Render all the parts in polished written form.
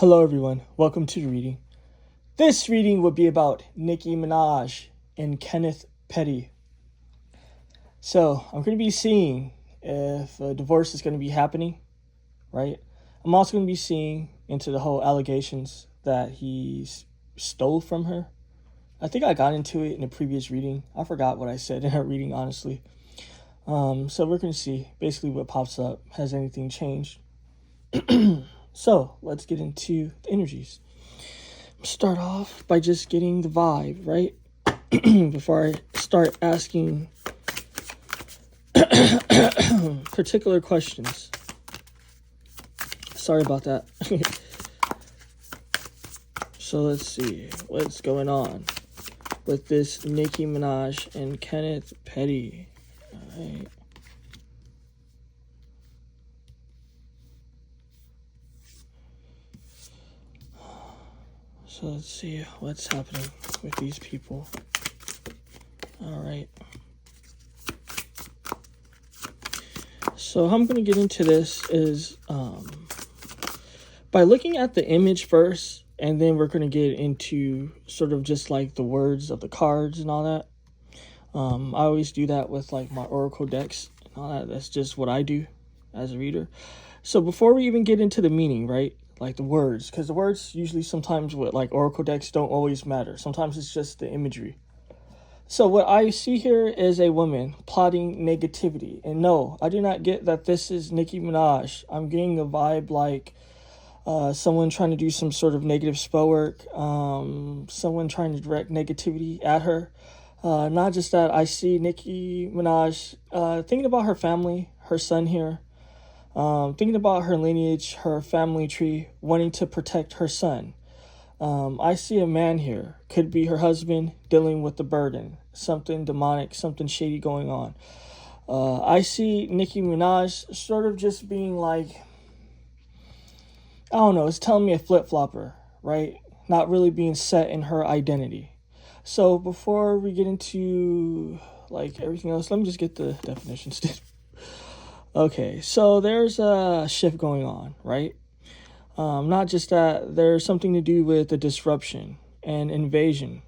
Hello everyone, welcome to the reading. This reading would be about Nicki Minaj and Kenneth Petty. So I'm going to be seeing if a divorce is going to be happening, right? I'm also going to be seeing into the whole allegations that he stole from her. I think I got into it in a previous reading. I forgot what I said in her reading, honestly. So we're going to see basically what pops up. Has anything changed? So let's get into the energies. Start off by just getting the vibe, right? Before I start asking particular questions. Sorry about that. So let's see what's going on with this Nicki Minaj and Kenneth Petty. All right. So let's see what's happening with these people. All right. So how I'm going to get into this is by looking at the image first, and then we're going to get into sort of just like the words of the cards and all that. I always do that with like my oracle decks and all that. That's just what I do as a reader. So before we even get into the meaning, right? Like the words, because the words usually sometimes with like oracle decks don't always matter. Sometimes it's just the imagery. So what I see here is a woman plotting negativity. And no, I do not get that this is Nicki Minaj. I'm getting a vibe like someone trying to do some sort of negative spell work. Someone trying to direct negativity at her. Not just that, I see Nicki Minaj thinking about her family, her son here. Thinking about her lineage, her family tree, wanting to protect her son. I see a man here, could be her husband, dealing with the burden, something demonic, something shady going on. I see Nicki Minaj sort of just being like, I don't know, it's telling me a flip-flopper, right? Not really being set in her identity. So before we get into like everything else, let me just get the definitions. Okay, so there's a shift going on, right? Not just that, there's something to do with the disruption and invasion.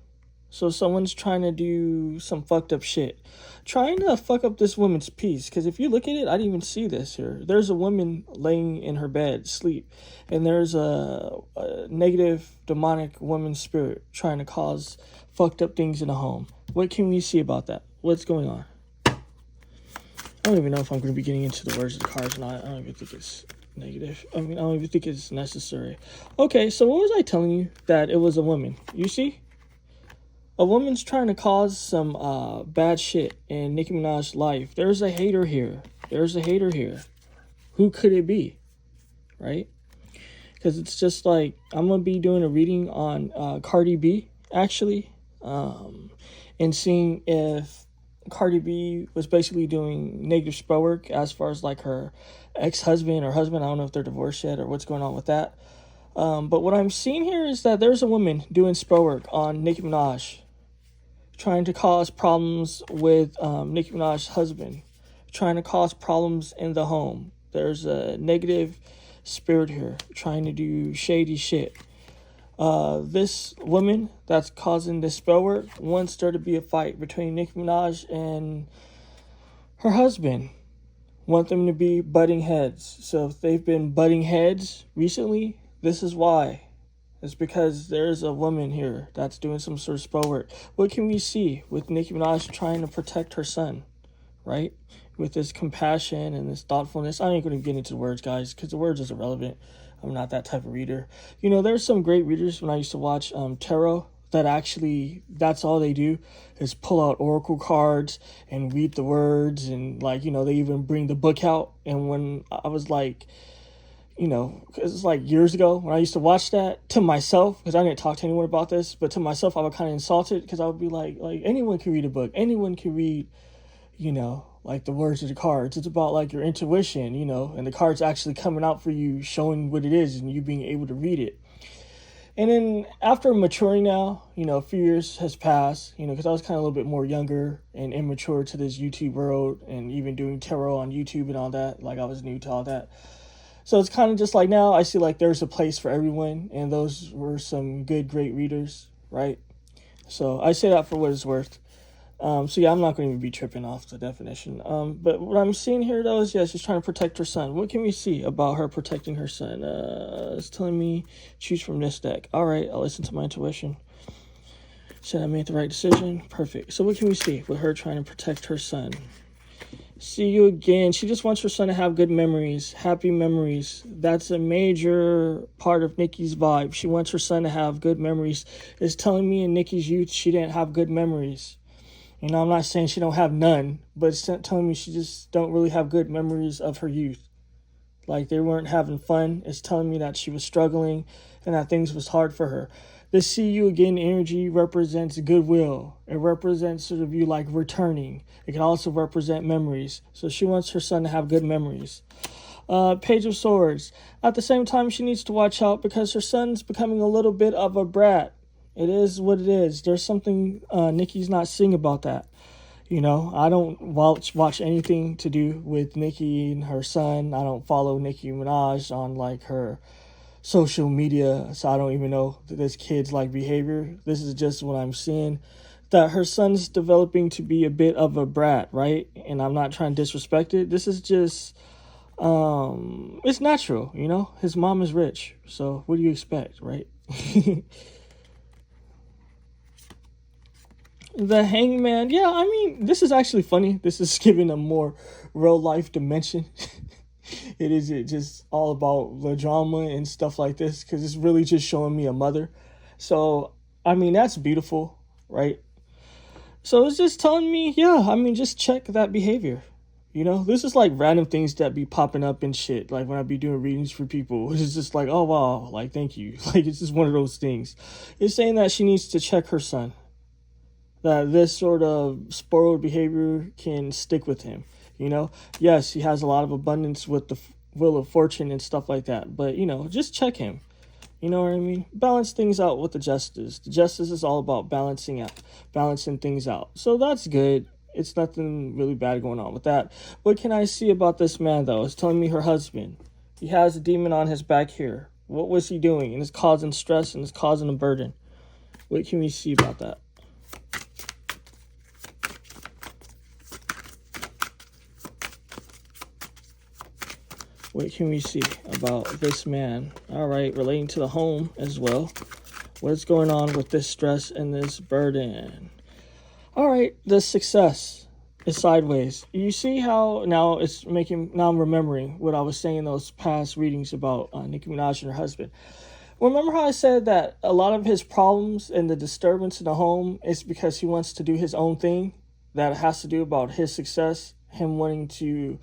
So someone's trying to do some fucked up shit. Trying to fuck up this woman's peace. Because if you look at it, I didn't even see this here. There's a woman laying in her bed, sleep. And there's a negative, demonic woman spirit trying to cause fucked up things in the home. What can we see about that? What's going on? I don't even know if I'm going to be getting into the words of the cards or not. I don't even think it's negative. I don't even think it's necessary. Okay, so what was I telling you? That it was a woman. You see? A woman's trying to cause some bad shit in Nicki Minaj's life. There's a hater here. There's a hater here. Who could it be? Right? Because it's just like, I'm going to be doing a reading on Cardi B, actually. And seeing if Cardi B was basically doing negative spell work as far as like her ex-husband or husband. I don't know if they're divorced yet or what's going on with that. But what I'm seeing here is that there's a woman doing spell work on Nicki Minaj, trying to cause problems with Nicki Minaj's husband, trying to cause problems in the home. There's a negative spirit here trying to do shady shit. This woman that's causing this spell work wants there to be a fight between Nicki Minaj and her husband. Want them to be butting heads. So if they've been butting heads recently, this is why. It's because there's a woman here that's doing some sort of spell work. What can we see with Nicki Minaj trying to protect her son, right? With this compassion and this thoughtfulness. I ain't going to get into the words, guys, because the words is irrelevant. I'm not that type of reader. You know, there's some great readers when I used to watch tarot that actually, that's all they do is pull out oracle cards and read the words. And like, you know, they even bring the book out. And when I was like, you know, cause it's like years ago when I used to watch that to myself, because I didn't talk to anyone about this, but to myself, I would kind of insult it because I would be like anyone can read a book. Anyone can read, you know, like the words of the cards. It's about like your intuition, you know, and the cards actually coming out for you, showing what it is and you being able to read it. And then after maturing now, you know, a few years has passed, you know, because I was kind of a little bit more younger and immature to this YouTube world and even doing tarot on YouTube and all that. Like I was new to all that. So it's kind of just like now I see like there's a place for everyone, and those were some good, great readers, right? So I say that for what it's worth. So yeah, I'm not going to even be tripping off the definition. But what I'm seeing here though is, yeah, she's trying to protect her son. What can we see about her protecting her son? It's telling me choose from this deck. All right, I'll listen to my intuition. Said I made the right decision. Perfect. So what can we see with her trying to protect her son? See you again. She just wants her son to have good memories, happy memories. That's a major part of Nicki's vibe. She wants her son to have good memories. It's telling me in Nicki's youth she didn't have good memories. You know, I'm not saying she don't have none, but it's telling me she just don't really have good memories of her youth. Like they weren't having fun. It's telling me that she was struggling and that things was hard for her. The see you again energy represents goodwill. It represents sort of you like returning. It can also represent memories. So she wants her son to have good memories. Page of Swords. At the same time, she needs to watch out because her son's becoming a little bit of a brat. It is what it is. There's something Nicki's not seeing about that. You know, I don't watch anything to do with Nicki and her son. I don't follow Nicki Minaj on like her social media, so I don't even know this kid's like behavior. This is just what I'm seeing, that her son's developing to be a bit of a brat, right? And I'm not trying to disrespect it. This is just it's natural, you know. His mom is rich, so what do you expect, right? The Hangman, yeah, I mean, this is actually funny. This is giving a more real life dimension. It is just all about the drama and stuff like this, because it's really just showing me a mother. So, I mean, that's beautiful, right? So it's just telling me, yeah, I mean, just check that behavior. You know, this is like random things that be popping up and shit. Like when I be doing readings for people, it's just like, oh, wow, like, thank you. Like, it's just one of those things. It's saying that she needs to check her son, that this sort of spoiled behavior can stick with him. You know, yes, he has a lot of abundance with the wheel of fortune and stuff like that. But, you know, just check him. You know what I mean? Balance things out with the justice. The justice is all about balancing things out. So that's good. It's nothing really bad going on with that. What can I see about this man, though? It's telling me her husband. He has a demon on his back here. What was he doing? And it's causing stress and it's causing a burden. What can we see about that? What can we see about this man? All right, relating to the home as well. What's going on with this stress and this burden? All right, the success is sideways. You see how now I'm remembering what I was saying in those past readings about Nicki Minaj and her husband. Remember how I said that a lot of his problems and the disturbance in the home is because he wants to do his own thing? That has to do about his success, him wanting to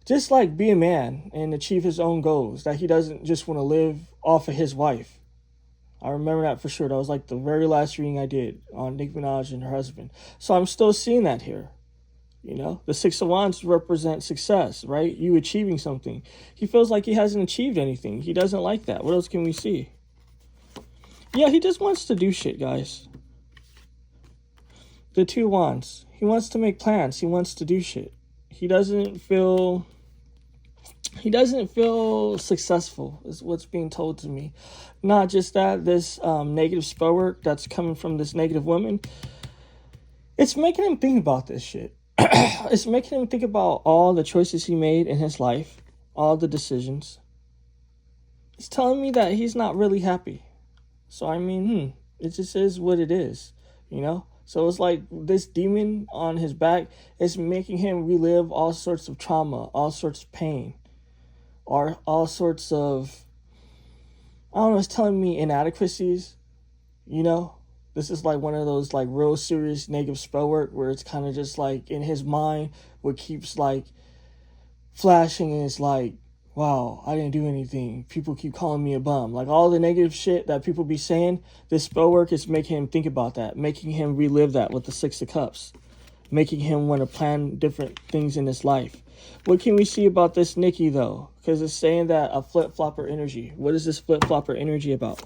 just like be a man and achieve his own goals, that he doesn't just want to live off of his wife. I remember that for sure. That was like the very last reading I did on Nicki Minaj and her husband. So I'm still seeing that here. You know, the Six of Wands represent success, right? You achieving something. He feels like he hasn't achieved anything. He doesn't like that. What else can we see? Yeah, he just wants to do shit, guys. The Two Wands. He wants to make plans. He wants to do shit. He doesn't feel successful, is what's being told to me. Not just that, this negative spell work that's coming from this negative woman, it's making him think about this shit. It's making him think about all the choices he made in his life, all the decisions. It's telling me that he's not really happy. So, I mean, it just is what it is, you know? So it's like this demon on his back is making him relive all sorts of trauma, all sorts of pain, or all sorts of, I don't know, it's telling me inadequacies, you know? This is like one of those like real serious negative spell work where it's kind of just like in his mind what keeps like flashing, and it's like, wow, I didn't do anything. People keep calling me a bum. Like all the negative shit that people be saying, this spell work is making him think about that, making him relive that with the Six of Cups, making him want to plan different things in his life. What can we see about this Nicki, though? Because it's saying that a flip-flopper energy. What is this flip-flopper energy about?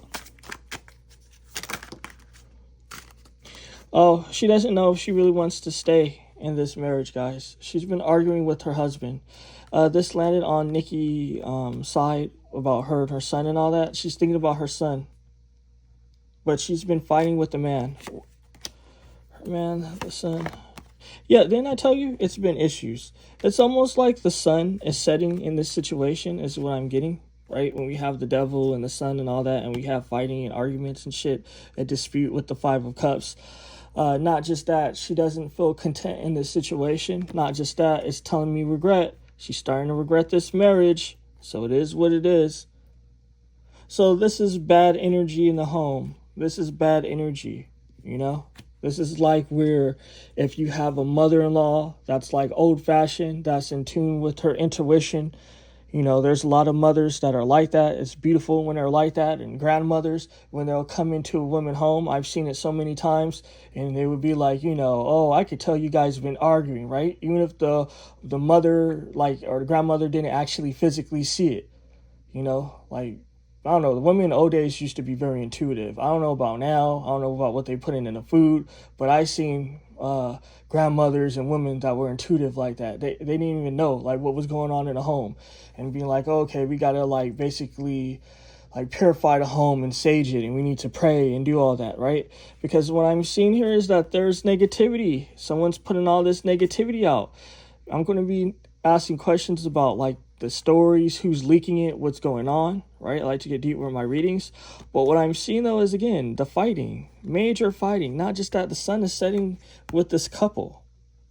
Oh, she doesn't know if she really wants to stay in this marriage, guys. She's been arguing with her husband. This landed on Nicki's side about her and her son and all that. She's thinking about her son. But she's been fighting with the man. The son. Yeah, didn't I tell you? It's been issues. It's almost like the sun is setting in this situation is what I'm getting, right? When we have the devil and the sun and all that, and we have fighting and arguments and shit, a dispute with the Five of Cups. Not just that, she doesn't feel content in this situation. Not just that, it's telling me regret. She's starting to regret this marriage. So it is what it is. So this is bad energy in the home. This is bad energy, you know? This is like where if you have a mother-in-law that's like old-fashioned, that's in tune with her intuition, you know, there's a lot of mothers that are like that. It's beautiful when they're like that. And grandmothers, when they'll come into a woman's home, I've seen it so many times, and they would be like, you know, oh, I could tell you guys have been arguing, right? Even if the mother, like, or the grandmother didn't actually physically see it, you know, like, I don't know, the women in the old days used to be very intuitive. I don't know about now. I don't know about what they put in the food, but I seen grandmothers and women that were intuitive like that. They didn't even know like what was going on in the home, and being like, oh, okay, we gotta like basically like purify the home and sage it, and we need to pray and do all that, right? Because what I'm seeing here is that there's negativity. Someone's putting all this negativity out. I'm going to be asking questions about like the stories, who's leaking it, what's going on, right? I like to get deeper in my readings. But what I'm seeing though is, again, the fighting, major fighting, not just that the sun is setting with this couple,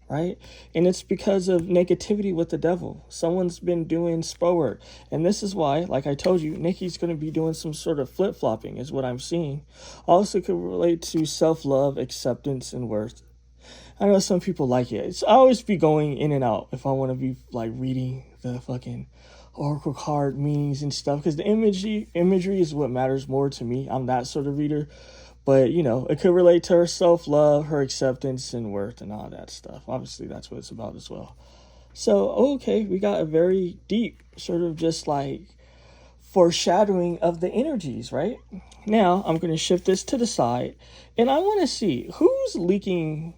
right? And it's because of negativity with the devil. Someone's been doing spell work. And this is why, like I told you, Nicki's going to be doing some sort of flip-flopping is what I'm seeing. Also could relate to self-love, acceptance, and worth. I know some people like it. I always be going in and out if I want to be like reading the fucking oracle card meanings and stuff, because the imagery is what matters more to me. I'm that sort of reader. But, you know, it could relate to her self-love, her acceptance, and worth, and all that stuff. Obviously, that's what it's about as well. So, okay, we got a very deep sort of just like foreshadowing of the energies, right? Now, I'm going to shift this to the side, and I want to see who's leaking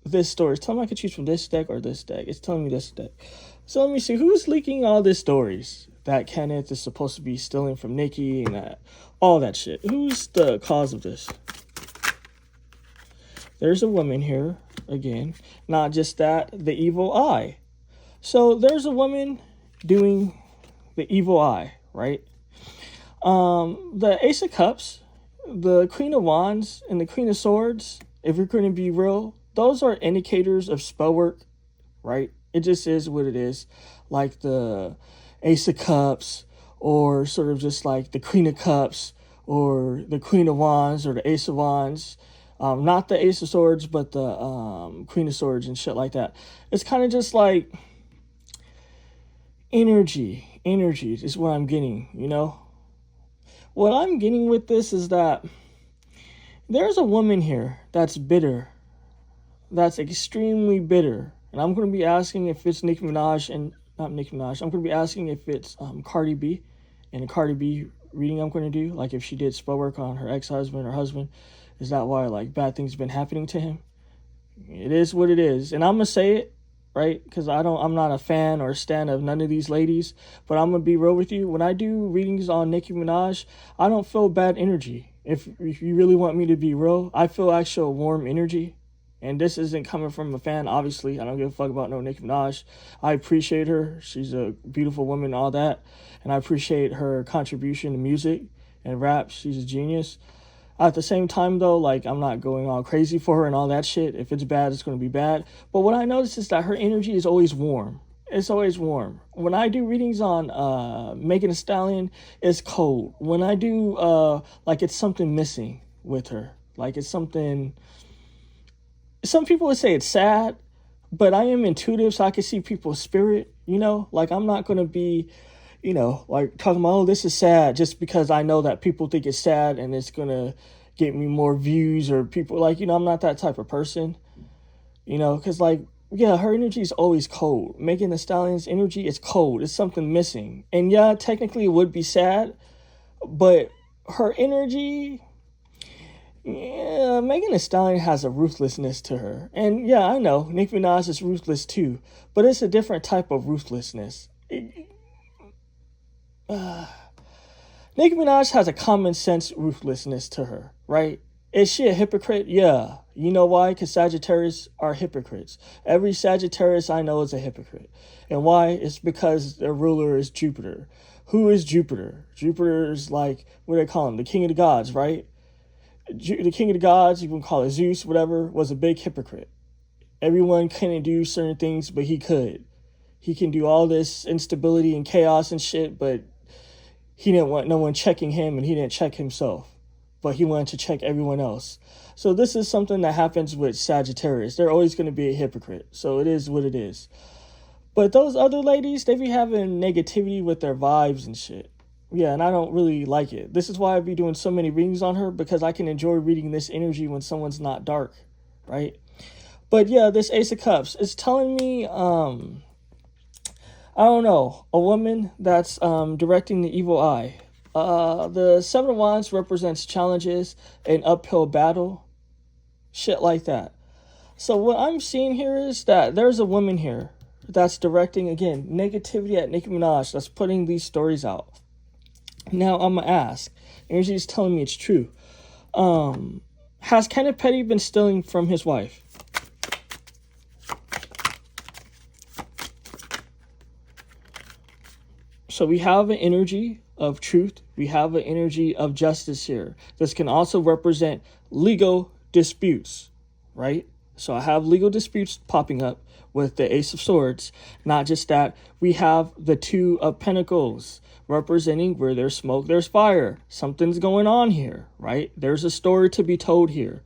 this story. It's telling me I could choose from this deck or this deck. It's telling me this deck. So let me see who's leaking all these stories that Kenneth is supposed to be stealing from Nicki and all that shit. Who's the cause of this? There's a woman here again. Not just that, the evil eye. So there's a woman doing the evil eye, right? The Ace of Cups, the Queen of Wands, and the Queen of Swords, if we're going to be real, those are indicators of spell work, right? It just is what it is. Like the Ace of Cups, or sort of just like the Queen of Cups, or the Queen of Wands, or the Ace of Wands. Not the Ace of Swords, but the Queen of Swords and shit like that. It's kind of just like energy is what I'm getting, you know? What I'm getting with this is that there's a woman here that's bitter. That's extremely bitter. And I'm going to be asking if it's Nicki Minaj and not Nicki Minaj. I'm going to be asking if it's Cardi B, and a Cardi B reading I'm going to do. Like if she did spell work on her ex-husband or husband. Is that why like bad things been happening to him? It is what it is. And I'm going to say it, right? Because I'm not a fan or a stan of none of these ladies. But I'm going to be real with you. When I do readings on Nicki Minaj, I don't feel bad energy. If you really want me to be real, I feel actual warm energy. And this isn't coming from a fan, obviously. I don't give a fuck about no Nicki Minaj. I appreciate her. She's a beautiful woman and all that. And I appreciate her contribution to music and rap. She's a genius. At the same time, though, like, I'm not going all crazy for her and all that shit. If it's bad, it's going to be bad. But what I notice is that her energy is always warm. It's always warm. When I do readings on Megan Thee Stallion, it's cold. When I do, like, it's something missing with her. Like, it's something... Some people would say it's sad, but I am intuitive, so I can see people's spirit, you know? Like, I'm not going to be, you know, like, talking about, oh, this is sad, just because I know that people think it's sad and it's going to get me more views, or people, like, you know, I'm not that type of person, you know? Because, like, yeah, her energy is always cold. Megan Thee Stallion's energy is cold. It's something missing. And, yeah, technically it would be sad, but her energy... Yeah, Megan Thee Stallion has a ruthlessness to her. And yeah, I know, Nicki Minaj is ruthless too. But it's a different type of ruthlessness. Nicki Minaj has a common sense ruthlessness to her, right? Is she a hypocrite? Yeah. You know why? Because Sagittarius are hypocrites. Every Sagittarius I know is a hypocrite. And why? It's because their ruler is Jupiter. Who is Jupiter? Jupiter is like, what do they call him? The king of the gods, right? The king of the gods, you can call it Zeus, whatever, was a big hypocrite. Everyone couldn't do certain things, but he could. He can do all this instability and chaos and shit, but he didn't want no one checking him, and he didn't check himself. But he wanted to check everyone else. So this is something that happens with Sagittarius. They're always going to be a hypocrite. So it is what it is. But those other ladies, they be having negativity with their vibes and shit. Yeah, and I don't really like it. This is why I be doing so many readings on her, because I can enjoy reading this energy when someone's not dark, right? But yeah, this Ace of Cups is telling me, I don't know, a woman that's directing the evil eye. The Seven of Wands represents challenges, an uphill battle, shit like that. So what I'm seeing here is that there's a woman here that's directing, again, negativity at Nicki Minaj, that's putting these stories out. Now I'm going to ask, energy is telling me it's true. Has Kenneth Petty been stealing from his wife? So we have an energy of truth. We have an energy of justice here. This can also represent legal disputes, right? So I have legal disputes popping up with the Ace of Swords. Not just that, we have the Two of Pentacles representing where there's smoke, there's fire. Something's going on here, right? There's a story to be told here.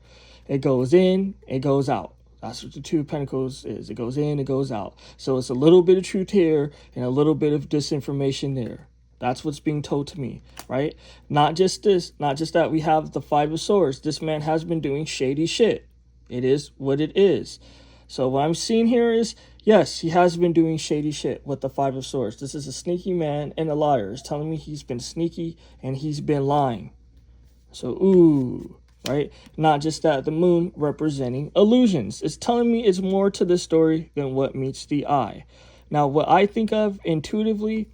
It goes in, it goes out. That's what the Two of Pentacles is. It goes in, it goes out. So it's a little bit of truth here and a little bit of disinformation there. That's what's being told to me, right? Not just this, not just that. We have the Five of Swords. This man has been doing shady shit. It is what it is. So what I'm seeing here is, yes, he has been doing shady shit with the Five of Swords. This is a sneaky man and a liar. It's telling me he's been sneaky and he's been lying. So, ooh, right? Not just that, the moon representing illusions. It's telling me it's more to the story than what meets the eye. Now, what I think of intuitively,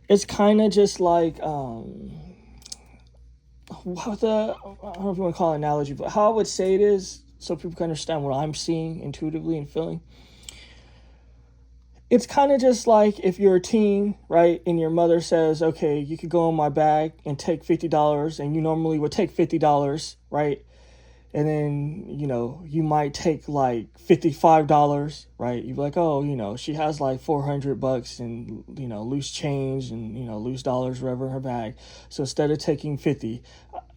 it's kind of just like, I don't know if you want to call it an analogy, but how I would say it is, so people can understand what I'm seeing intuitively and feeling. It's kind of just like if you're a teen, right, and your mother says, okay, you could go in my bag and take $50, and you normally would take $50, right? And then, you know, you might take like $55, right? You'd be like, oh, you know, she has like $400 and, you know, loose change and, you know, loose dollars, whatever in her bag. So instead of taking 50,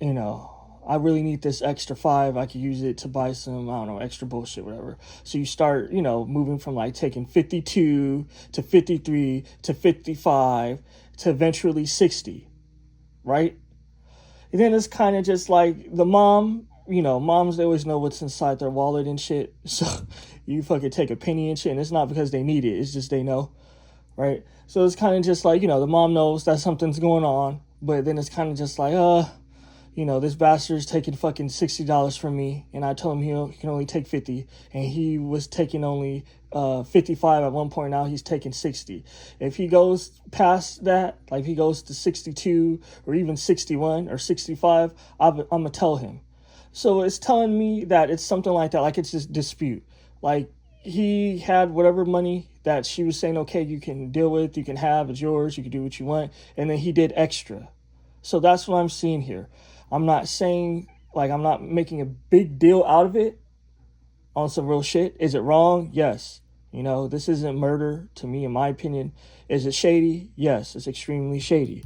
you know, I really need this extra 5. I could use it to buy some, I don't know, extra bullshit, whatever. So you start, you know, moving from like taking 52 to 53 to 55 to eventually 60, right? And then it's kind of just like the mom, you know, moms, they always know what's inside their wallet and shit. So you fucking take a penny and shit, and it's not because they need it. It's just they know, right? So it's kind of just like, you know, the mom knows that something's going on, but then it's kind of just like, you know, this bastard's taking fucking $60 from me, and I told him he can only take 50, and he was taking only 55 at one point. Now he's taking 60. If he goes past that, like if he goes to 62 or even 61 or 65, I'm gonna tell him. So it's telling me that it's something like that, like it's this dispute. Like he had whatever money that she was saying, okay, you can deal with, you can have, it's yours, you can do what you want, and then he did extra. So that's what I'm seeing here. I'm not saying, like, I'm not making a big deal out of it on some real shit. Is it wrong? Yes. You know, this isn't murder to me, in my opinion. Is it shady? Yes, it's extremely shady.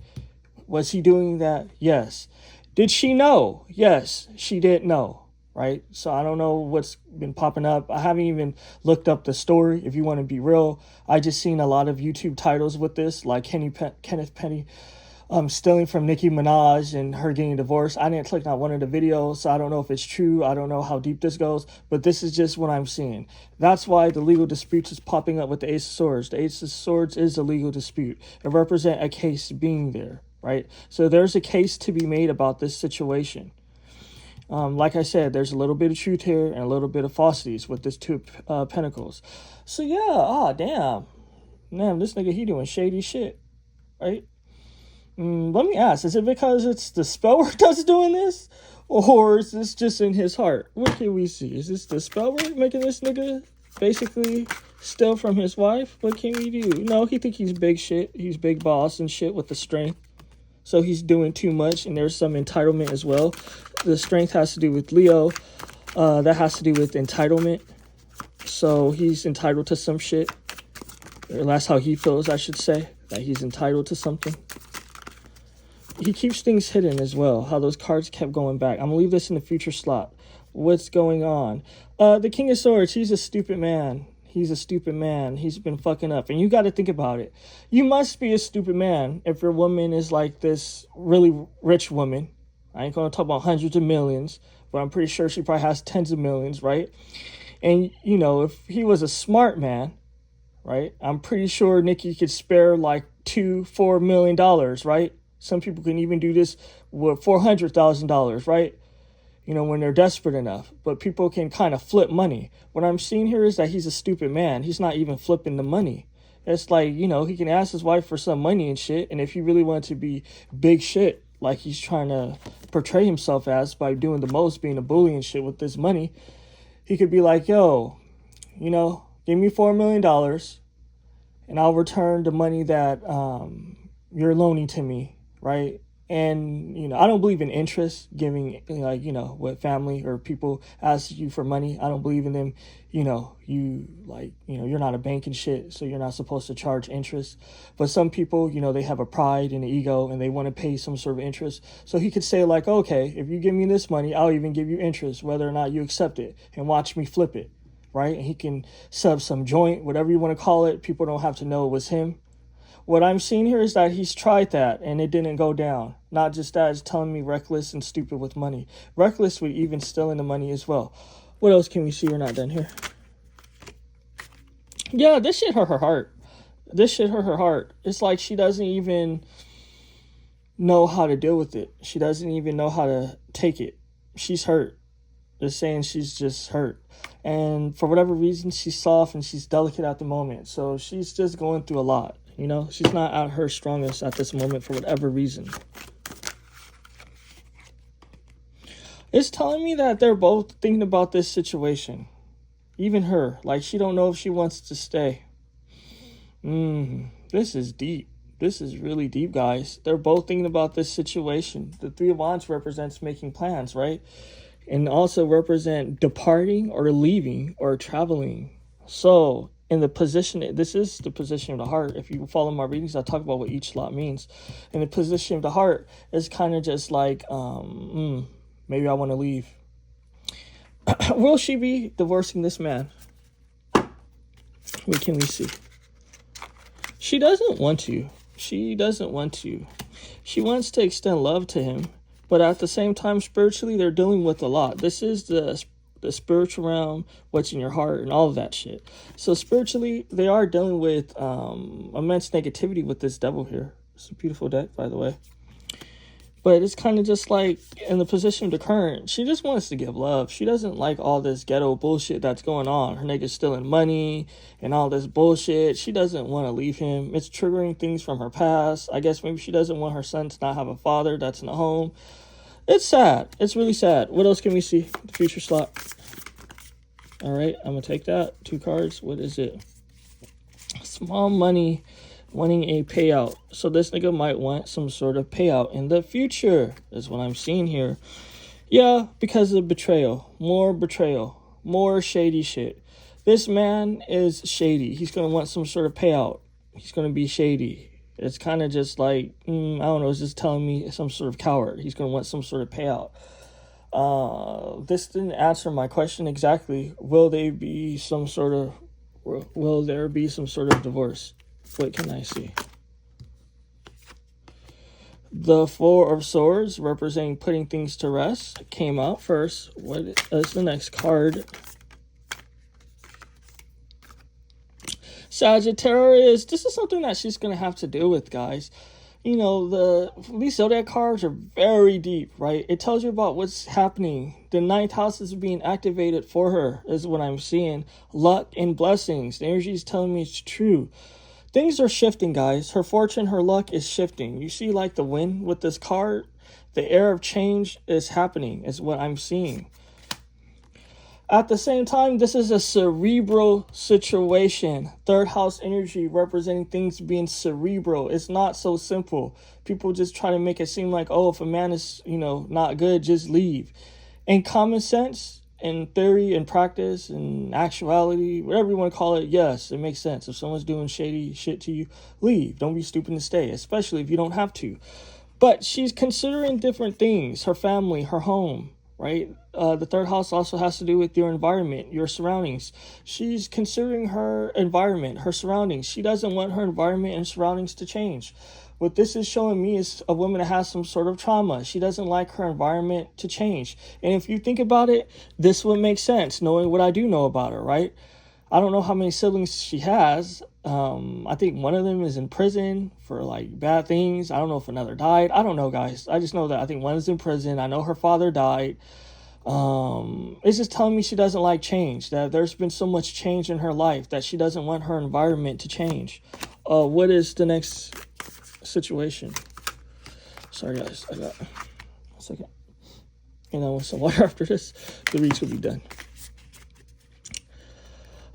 Was he doing that? Yes. Did she know? Yes, she did know, right? So I don't know what's been popping up. I haven't even looked up the story, if you want to be real. I just seen a lot of YouTube titles with this, like Kenneth Petty stealing from Nicki Minaj and her getting divorced. I didn't click on one of the videos, so I don't know if it's true. I don't know how deep this goes, but this is just what I'm seeing. That's why the legal disputes is popping up with the Ace of Swords. The Ace of Swords is a legal dispute. It represents a case being there, right? So there's a case to be made about this situation. Like I said, there's a little bit of truth here and a little bit of falsities with this two pentacles. So yeah, damn, this nigga, he doing shady shit, right? Let me ask, is it because it's the spell work that's doing this? Or is this just in his heart? What can we see? Is this the spell work making this nigga basically steal from his wife? What can we do? No, he think he's big shit. He's big boss and shit with the strength. So he's doing too much, and there's some entitlement as well. The strength has to do with Leo. That has to do with entitlement. So he's entitled to some shit. Or that's how he feels, I should say. That he's entitled to something. He keeps things hidden as well. How those cards kept going back. I'm going to leave this in the future slot. What's going on? The King of Swords, he's a stupid man. He's a stupid man. He's been fucking up. And you got to think about it. You must be a stupid man if your woman is like this really rich woman. I ain't going to talk about hundreds of millions, but I'm pretty sure she probably has tens of millions, right? And, you know, if he was a smart man, right, I'm pretty sure Nicki could spare like $2-4 million, right? Some people can even do this with $400,000, right? You know, when they're desperate enough. But people can kind of flip money. What I'm seeing here is that he's a stupid man. He's not even flipping the money. It's like, you know, he can ask his wife for some money and shit. And if he really wanted to be big shit, like he's trying to portray himself as by doing the most, being a bully and shit with this money, he could be like, yo, you know, give me $4 million and I'll return the money that you're loaning to me, right? And, you know, I don't believe in interest, giving, like, you know, what family or people ask you for money. I don't believe in them, you know, you're not a bank and shit, so you're not supposed to charge interest. But some people, you know, they have a pride and an ego and they want to pay some sort of interest. So he could say like, okay, if you give me this money, I'll even give you interest, whether or not you accept it, and watch me flip it, right? And he can sub some joint, whatever you want to call it. People don't have to know it was him. What I'm seeing here is that he's tried that and it didn't go down. Not just that, it's telling me reckless and stupid with money. Reckless with even stealing the money as well. What else can we see? We're not done here. Yeah, this shit hurt her heart. This shit hurt her heart. It's like she doesn't even know how to deal with it. She doesn't even know how to take it. She's hurt. Just saying, she's just hurt. And for whatever reason, she's soft and she's delicate at the moment. So she's just going through a lot. You know, she's not at her strongest at this moment for whatever reason. It's telling me that they're both thinking about this situation. Even her. Like, she don't know if she wants to stay. This is deep. This is really deep, guys. They're both thinking about this situation. The Three of Wands represents making plans, right? And also represent departing or leaving or traveling. So in the position, this is the position of the heart. If you follow my readings, I talk about what each slot means. And the position of the heart is kind of just like, maybe I want to leave. Will she be divorcing this man? What can we see? She doesn't want to. She doesn't want to. She wants to extend love to him. But at the same time, spiritually, they're dealing with a lot. This is the spiritual realm, what's in your heart, and all of that shit. So spiritually, they are dealing with immense negativity with this devil here. It's a beautiful deck, by the way. But it's kind of just like in the position of the current. She just wants to give love. She doesn't like all this ghetto bullshit that's going on. Her nigga's stealing money and all this bullshit. She doesn't want to leave him. It's triggering things from her past. I guess maybe she doesn't want her son to not have a father that's in the home. It's sad. It's really sad. What else can we see? The future slot. All right, I'm going to take that. 2 cards. What is it? Small money, wanting a payout. So this nigga might want some sort of payout in the future, is what I'm seeing here. Yeah, because of betrayal. More shady shit. This man is shady. He's going to want some sort of payout. He's going to be shady. It's kind of just like, I don't know, it's just telling me some sort of coward. He's going to want some sort of payout. This didn't answer my question exactly. Will there be some sort of divorce? What can I see? The Four of Swords, representing putting things to rest, came out first. What is the next card? Sagittarius, this is something that she's going to have to deal with, guys. you know, these zodiac cards are very deep, right? It tells you about what's happening. The ninth house is being activated for her, is what I'm seeing. Luck and blessings. The energy is telling me it's true. Things are shifting, guys. Her fortune, her luck is shifting. You see, like the wind with this card, the air of change is happening, is what I'm seeing. At the same time, this is a cerebral situation. Third house energy representing things being cerebral. It's not so simple. People just try to make it seem like, oh, if a man is, you know, not good, just leave. In common sense, in theory, in practice, in actuality, whatever you want to call it, yes, it makes sense. If someone's doing shady shit to you, leave. Don't be stupid to stay, especially if you don't have to. But she's considering different things. Her family, her home, right? The third house also has to do with your environment, your surroundings. She's considering her environment, her surroundings. She doesn't want her environment and surroundings to change. What this is showing me is a woman that has some sort of trauma. She doesn't like her environment to change. And if you think about it, this would make sense, knowing what I do know about her, right? I don't know how many siblings she has. I think one of them is in prison for like bad things. I don't know if another died. I don't know, guys. I just know that I think one is in prison. I know her father died. It's just telling me she doesn't like change, that there's been so much change in her life that she doesn't want her environment to change. What is the next situation? Sorry, guys. I got a second. And I want some water after this. The reads will be done.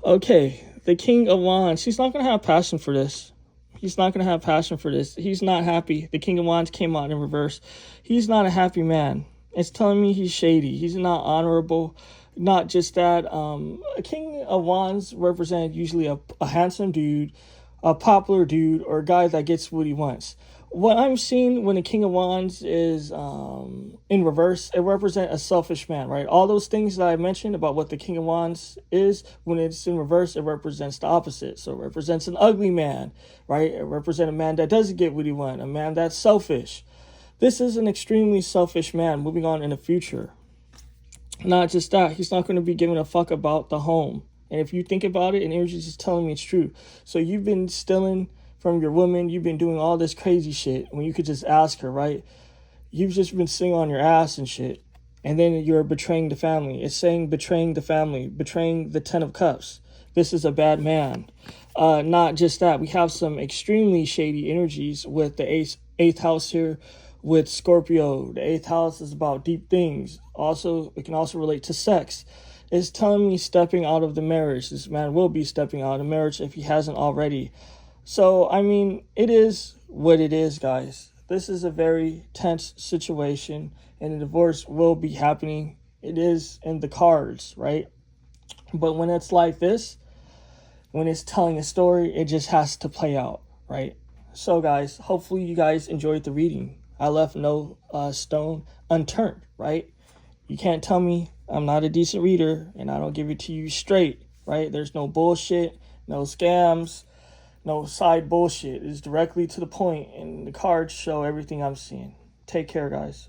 Okay, the King of Wands. He's not going to have passion for this. He's not going to have passion for this. He's not happy. The King of Wands came out in reverse. He's not a happy man. It's telling me he's shady. He's not honorable. Not just that. A King of Wands represents usually a handsome dude, a popular dude, or a guy that gets what he wants. What I'm seeing when the King of Wands is in reverse, it represents a selfish man, right? All those things that I mentioned about what the King of Wands is, when it's in reverse, it represents the opposite. So it represents an ugly man, right? It represents a man that doesn't get what he wants, a man that's selfish. This is an extremely selfish man moving on in the future. Not just that, he's not going to be giving a fuck about the home. And if you think about it, and energy is just telling me it's true. So you've been stealing from your woman, you've been doing all this crazy shit when you could just ask her, right? You've just been sitting on your ass and shit. And then you're betraying the family. It's saying betraying the family, betraying the 10 of Cups. This is a bad man. Not just that, we have some extremely shady energies with the eighth house here with Scorpio. The 8th house is about deep things. Also, it can also relate to sex. It's telling me stepping out of the marriage. This man will be stepping out of the marriage if he hasn't already. So, I mean, it is what it is, guys. This is a very tense situation, and a divorce will be happening. It is in the cards, right? But when it's like this, when it's telling a story, it just has to play out, right? So, guys, hopefully you guys enjoyed the reading. I left no stone unturned, right? You can't tell me I'm not a decent reader and I don't give it to you straight, right? There's no bullshit, no scams, no side bullshit. It's directly to the point, and the cards show everything I'm seeing. Take care, guys.